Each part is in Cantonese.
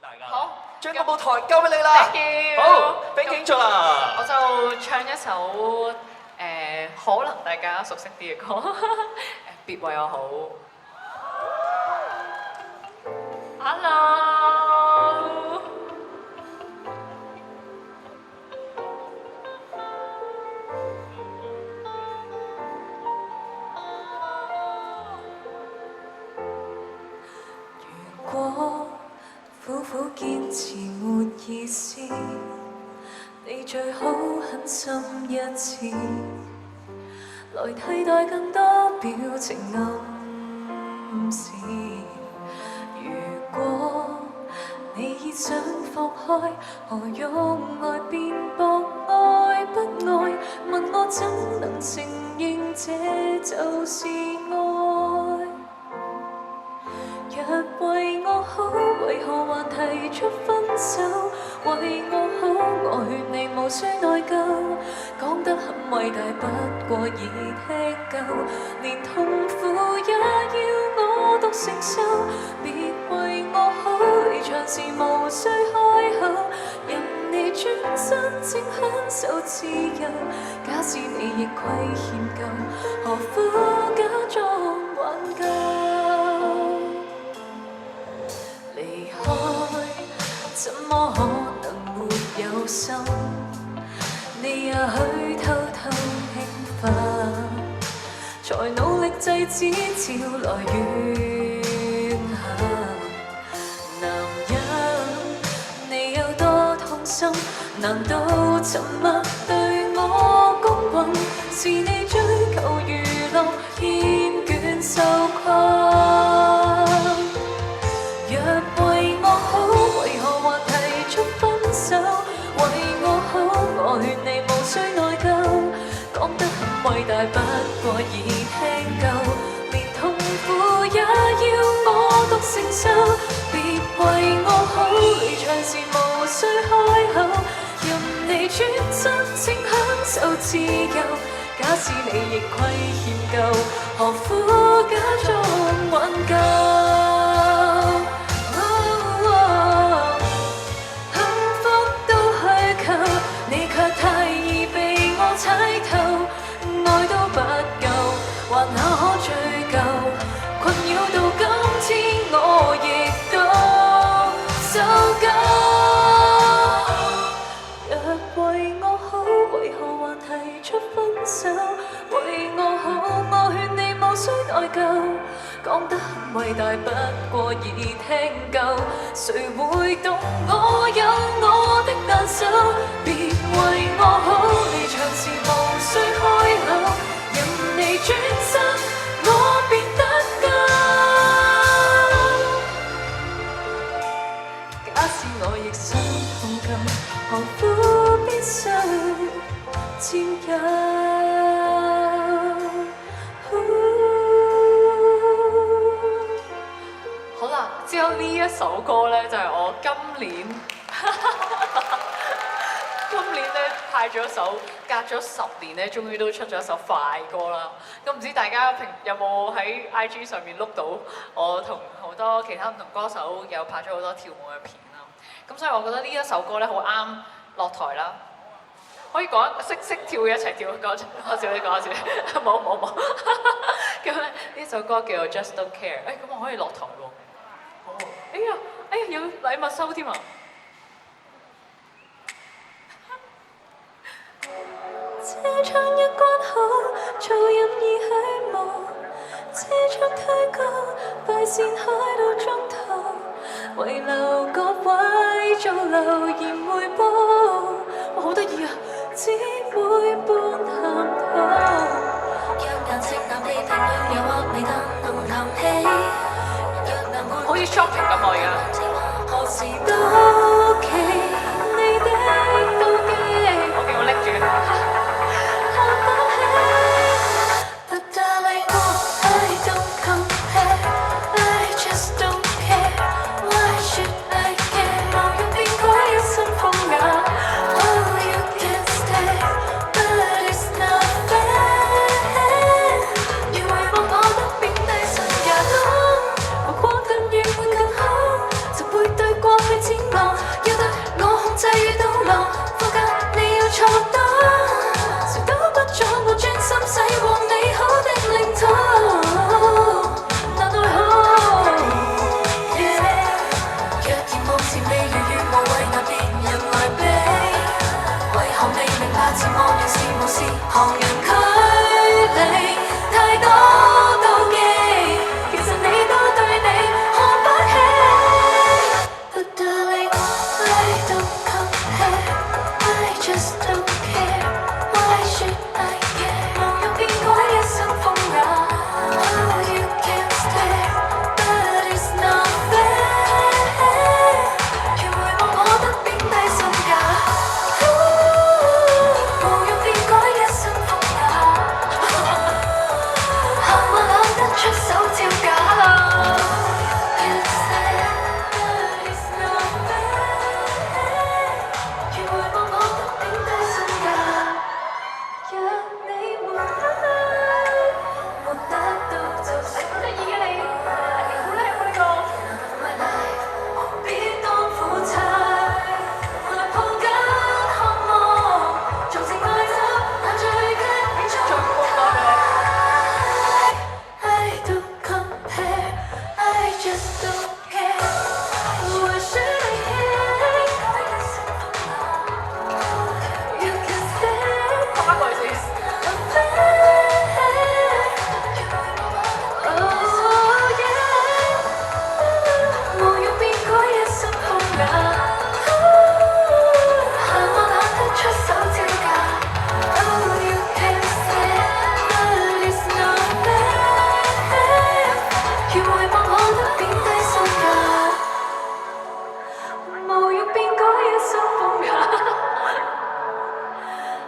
大家。好，將個舞台交俾你啦。 Thank you。好，冰景咗啦。我就唱一首可能大家熟悉啲嘅歌，別為我好。Hello。如果苦苦堅持沒意思，你最好狠心一次，來替代更多表情暗示。如果你已想放開，何用愛辯駁愛不愛？問我怎能承認這就是愛？若為我好，為何還提出分手？為我好，我勸你無需內疚，講得很偉大，不過已聽夠，連痛苦也要我獨承受。別為我好，離場時無需開口，任你轉身請享受自由。假使你亦虧欠夠，何苦假裝挽救？離開怎麼可能沒有心？你也許偷偷興奮，才努力制止潮來怨恨。男人你有多痛心？難道沉默對我公允？是你追求娛樂厭倦受困。若為我好，為何還提出分手？為我好，我勸你無需內疚，講得很偉大，不過已聽夠，連痛苦也要我獨承受。別為我好，離場時無需開口，任你轉身請享受自由。假使你亦虧欠夠，何苦假裝挽救？踩透愛都不夠，還哪可追究？困擾到今天我亦都受夠。若為我好，為何還提出分手？為我好，我勸你無需內疚，講得很偉大，不過已聽夠，誰會懂我有我的難受？別為我好，離場時無需開口，任你轉身，我變得夠。假使我亦想痛夠，何苦必須佔有？好啦，之後呢一首歌咧就係我今年咧派咗一首，隔咗10年咧，終於都出咗一首快歌啦。咁唔知大家有冇喺 IG 上面碌到我同好多其他唔同歌手有拍咗好多跳舞嘅片啦。咁所以我覺得呢一首歌咧好啱落台啦。可以講識跳嘅一齊跳，講笑你講笑，冇。咁咧呢首歌叫做 Just Don't Care。咁我可以落台喎。好，哎呀，有禮物收添啊！車窗一關好，噪音已虛無，車速推高，快線開到中途，遺留各位做留言彙報。哇，好得意啊！只會半談吐，讓顏色淡地評論誘惑你當能談氣，好似 shopping 咁我而家。何時到期你的妒忌？我見我拎住。But darling, I don't compare. I just don't care. Why should I care? 無用變改一身風雅。Oh, you can stay, but it's not fair. 如為望我不變低身也好，無過更遠會更好。要變改一身風雅，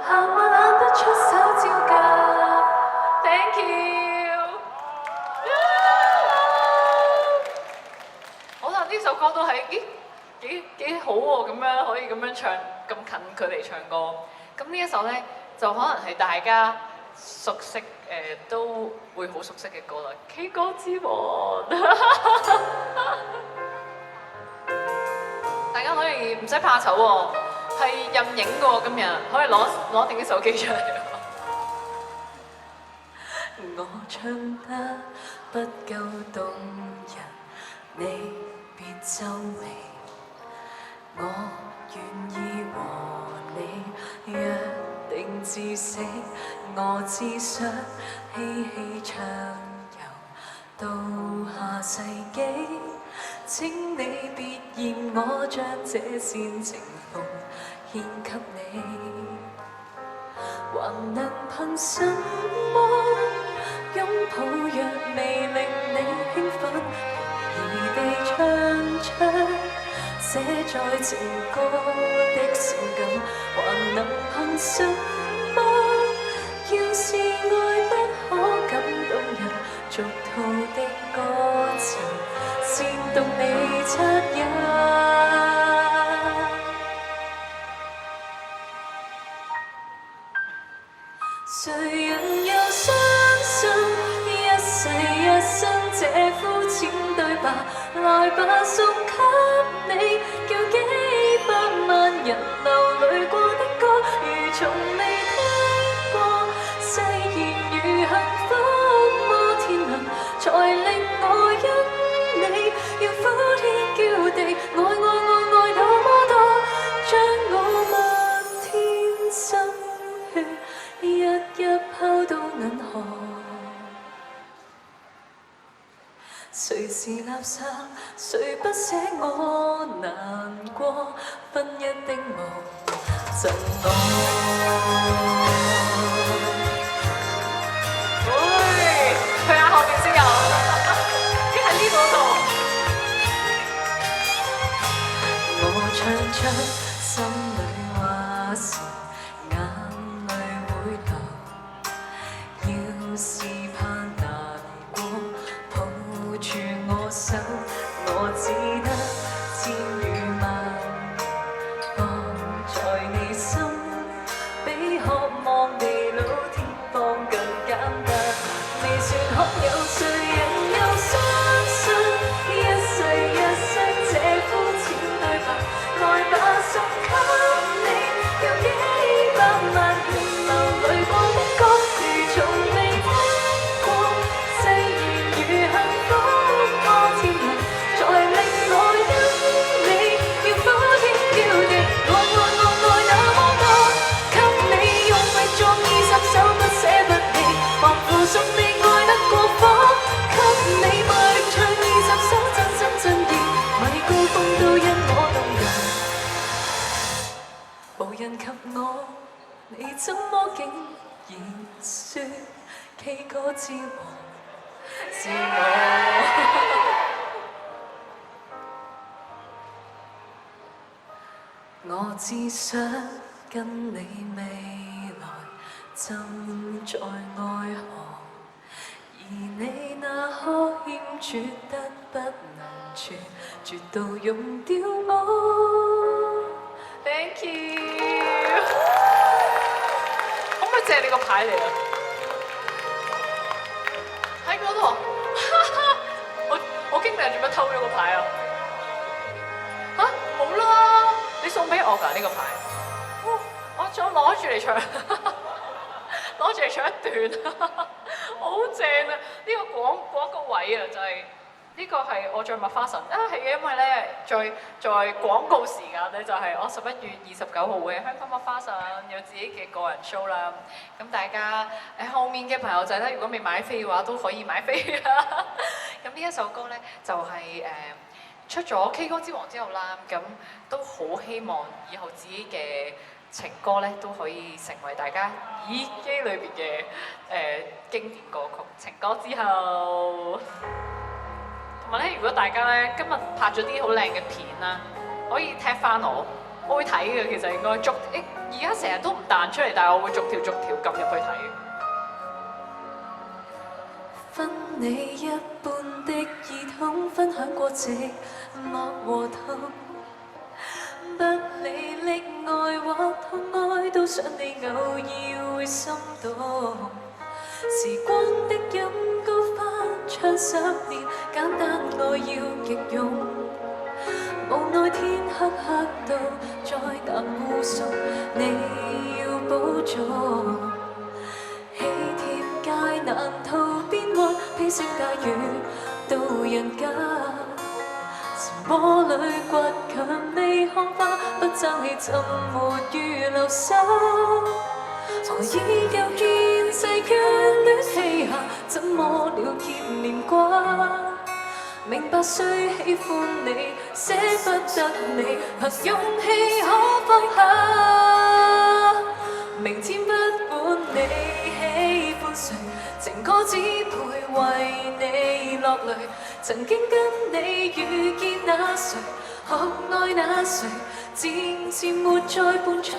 行或懶得出手招架。Thank you。好啦，呢首歌都係幾好喎，咁樣可以咁樣唱，咁近距離唱歌。咁呢一首咧，就可能係大家熟悉都會好熟悉嘅歌啦，《K 歌之王》。大家可以唔使怕醜喎，係任影嘅喎，今日可以攞定啲手機出嚟。我唱得不夠動人，你別皺眉。我願意和你約定至死，我只想嬉戲暢遊到下世紀。請你別嫌我將這線情奉獻給你，還能憑什麼擁抱若未令你興奮，平易地唱出寫在情歌的性感，還能憑什麼要是愛不可感動人，俗套的歌詞煽動你惻隱。誰人又相信一世一生這膚淺對白？來吧，送給你，叫幾百萬人流淚過的歌，如從未聽過。誓言如幸福摩天輪，才令我因你要呼天叫地，愛那麼多，將我漫天心血一一拋到銀河。誰是垃圾？誰不捨我難過？分一丁無贈我。喂，去下後面先有，已經喺呢度。我唱出心裏話時，眼淚會流。要是怕難過，抱住我手，我只得千語萬放在你心，比渴望地老天荒更簡單。未算可有誰人又相信一世一生這膚淺對白？來吧，送給你，叫幾百萬人流淚過的歌，如從未聽過。誓言如幸福摩天輪，才令我因你要呼天叫地，愛那麼多，給你用力作20首不捨不棄，還附送你愛得過火，給你賣力唱20首真心真意，米高峰都因我動容。無人及我，你怎麼竟然說 K 歌之王是我？我只想跟你未來浸在愛河，而你那呵欠絕得不能絕，絕到溶掉我。Thank you。可唔可以借你個牌嚟啊？喺嗰度。我經理人做乜偷咗個牌啊？嚇冇啦，你送俾我㗎呢個牌。我仲攞住嚟唱，攞住嚟唱一段，好正啊！呢個廣告位啊，就係。呢個係我着麥花臣啊，係嘅，因為咧在廣告時間咧，就係我11月29號會喺香港麥花臣有自己嘅個人 show 啦。咁大家後面嘅朋友仔咧，如果未買飛嘅話，都可以買飛啦。咁呢一首歌咧就係出咗 K 歌之王之後啦，咁都好希望以後自己嘅情歌咧都可以成為大家耳機裏邊嘅經典歌曲。情歌之後。同埋咧，如果大家咧今日拍咗啲好靚嘅片啦，可以踢翻我會睇嘅。其實應該而家成日都唔彈出嚟，但係我會逐條撳入去睇。分你一半的耳筒，分享過寂寞和痛。不理溺愛或痛愛，都想你偶爾會心動。時光的飲高翻唱10年，簡單愛要極勇。無奈天黑黑到再淡互熟，你要保重。喜帖街難逃變幻，披星戴月到人間。魔裏倔強未看花，不爭氣怎沒預留心？何以又見世眷戀嬉下，怎麼了結念掛？明白雖喜歡你，捨不得你，憑勇氣可放下。明天不管你喜歡誰，情歌只配為你落淚。曾經跟你遇見那誰，學愛那誰，漸漸沒再伴隨。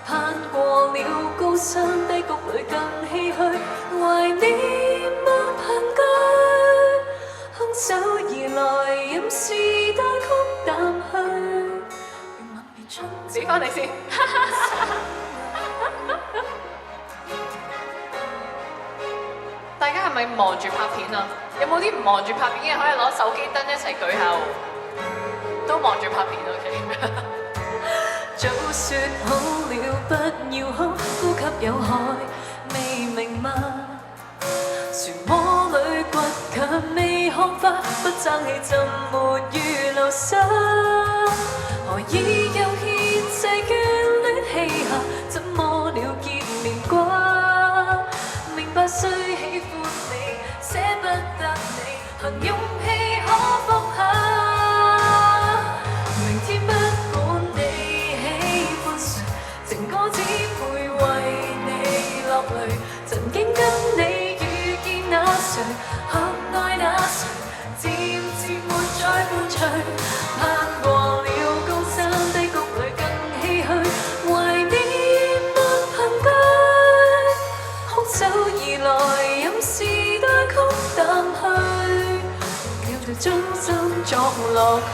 攀過了高山低谷裏更唏噓，懷念沒憑據。空手而來，任時代曲淡去。俾翻你先。大家係咪望住拍片啊？有冇啲唔望住拍片嘅可以攞手機燈一齊舉下？都望住拍片 OK。早說好了不要哭，呼吸有害，未明嗎？漩渦裏倔強未看花，不爭氣怎沒預留心？何以又獻世眷戀嬉下，怎麼了結念掛？明白雖喜歡你，捨不得你，憑勇氣可放下。明天不管你喜歡誰，情歌只配為你落淚。曾經跟你遇見那誰，學愛那誰，漸漸沒再伴隨。攀過了高山低谷裏更唏噓，懷念沒憑據。空手而來，任時代曲淡去，讓它衷心作落去。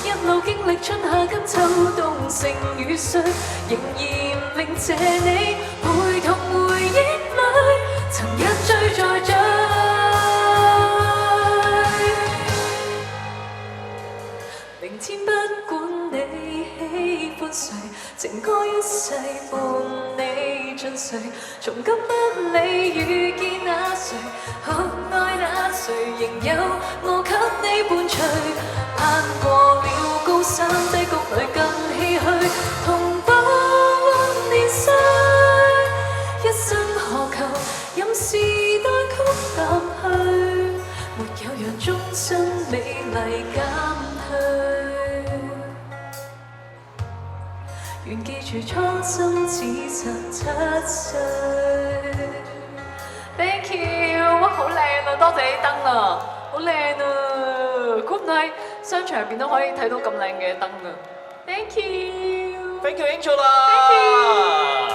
一路經歷春夏跟秋冬盛與衰，仍然銘謝你，陪同回憶裏，曾一追再追。明天不管你喜歡誰，情歌一世伴你盡誰，從今不理遇見那誰，學愛那誰，仍有我給你伴隨。攀過了高山低谷裏更唏噓，同步年歲，一生何求任時代曲淡去，沒有讓終身美麗減退。願記住初心只17歲。Thank you， 哇，好靚啊！多謝啲燈啊，好靚啊！估唔到喺商場入邊都可以睇到咁靚嘅燈啊 ！Thank you， Thank you Angela，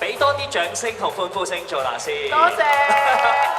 俾多啲掌聲同歡呼聲做啦先。多謝。